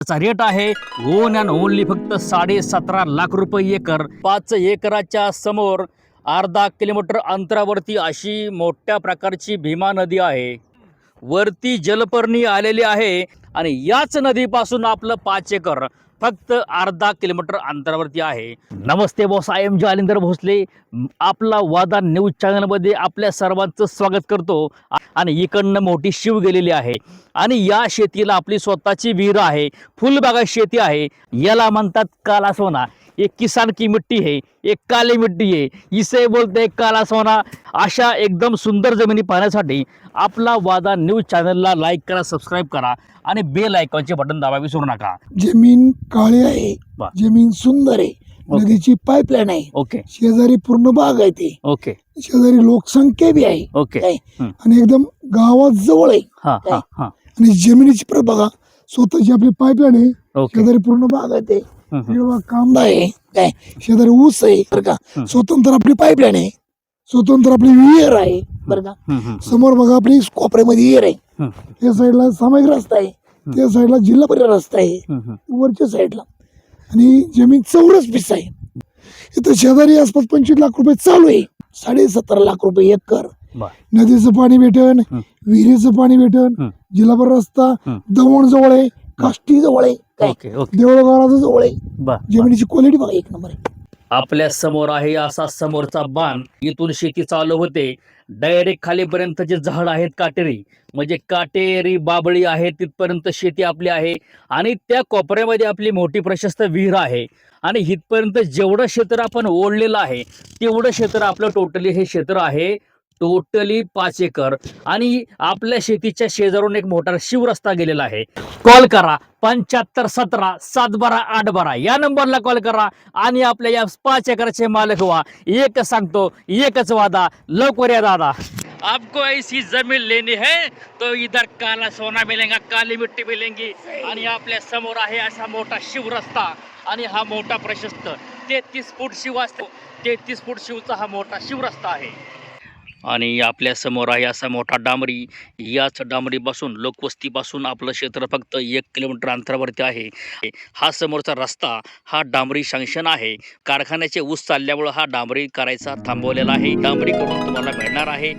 चा रेट आहे on and only फक्त 17.5 लाख रुपये एकर. 5 एकराच्या समोर अर्धा किलोमीटर अंतरावरती अशी मोठ्या प्रकारची भीमा नदी आहे. वरती जलपर्णी आलेली आहे आणि याच नदीपासून आपलं 5 एकर फक्त अर्धा किलोमीटर अंतरावरती आहे. नमस्ते boss, I am Jalindar Bhosale. आपला वादा न्यूज चॅनलमध्ये आपल्या सर्वांचं स्वागत करतो. आणि इकडनं मोठी शिव गेलेली आहे आणि या शेतीला आपली स्वतःची विहीर आहे, फुलबागा शेती आहे. याला म्हणतात काला सोना. एक किसान की मिट्टी है, एक काली मिट्टी है, इसे बोलते काला सोना. अशा एकदम सुंदर जमिनी पाहण्यासाठी आपला वादा न्यूज चॅनलला लाईक करा, सबस्क्राईब करा आणि बेल आयकॉनचे बटन दाबावे विसरू नका. जमीन काळी आहे, वा. जमीन सुंदर आहे, नदीची पाईपलाईन आहे, ओके शेजारी पूर्ण बाग आहे, ते ओके शेजारी लोकसंख्या बी आहे, ओके. काय हं. आणि एकदम गावात जवळ आहे. हा काय? हा हा. आणि जमिनीची परत बघा, स्वतःची आपली पाईपलाईन आहे, ओके. शेजारी पूर्ण बाग आहे, ते हं, हं. इकडे बघा कांदा आहे, काय शेजारी ऊस आहे, बरं का. हं. स्वतंत्र आपली पाईपलाईन आहे, स्वतंत्र आपली विहीर आहे, बरं का. हं, हं, समोर बघा आपली कोपऱ्यामध्ये विहीर आहे, हं. या साईडला सामायिक रस्ता आहे, त्या साईडला जिल्हा परिषद रस्ता आहे, हं, हं. वरच्या साईडला. आणि जमीन 84 आहे. इथं शेजारी आसपास 25 लाख रुपये चालू आहे. 17.5 लाख रुपये एकर. बर. नदीचं पाणी भेटन, हं. विहिरीचं पाणी भेटन, हं. जिल्हा परिषद रस्ता हं. दमण जवळ आहे, काष्टी जवळ आहे, काय ओके ओके. देवळगावाचं जवळ आहे. बर. जमिनीची क्वालिटी बघा, एक नंबर आहे. आपल्या समोर आहे असा समोरचा बांध. इथून शेती चालू होते डायरेक्ट खालीपर्यंत जे झाड आहेत काटेरी, म्हणजे काटेरी बाबळी आहे, तिथपर्यंत शेती आपली आहे. आणि त्या कोपऱ्यामध्ये आपली मोठी प्रशस्त विहीर आहे. आणि इथपर्यंत जेवढं क्षेत्र आपण ओढलेलं आहे तेवढं क्षेत्र आपलं टोटली हे क्षेत्र आहे टोटली 5 एकर. आणि आपल्या शेतीच्या शेजारून एक मोठा शिवरस्ता गेलेला आहे. कॉल करा 7517 712 812 या नंबरला कॉल करा आणि आपल्या या 5 एकराचे मालक व्हा. एक सांगतो, एकच वादा, लवकर या दादा. आपको ऐसी जमीन लेनी है तो इधर काला सोना मिलेगा, काली मिट्टी मिलेगी. आणि आपल्या समोर आहे असा मोठा शिवरस्ता आणि हा मोठा प्रशस्त 33 फूट शिव असतो. 33 फूट शिवचा हा मोठा शिवरस्ता आहे. आणि आपल्या समोर आहे असा मोठा डांबरी. याच डांबरीपासून लोकवस्तीपासून आपलं क्षेत्र फक्त 1 किलोमीटर अंतरावरती आहे. हा समोरचा रस्ता हा डांबरी सँक्शन आहे. कारखान्याचे ऊस चालल्यामुळे हा डांबरी करायचा थांबवलेला आहे. डांबरी करून तुम्हाला मिळणार आहे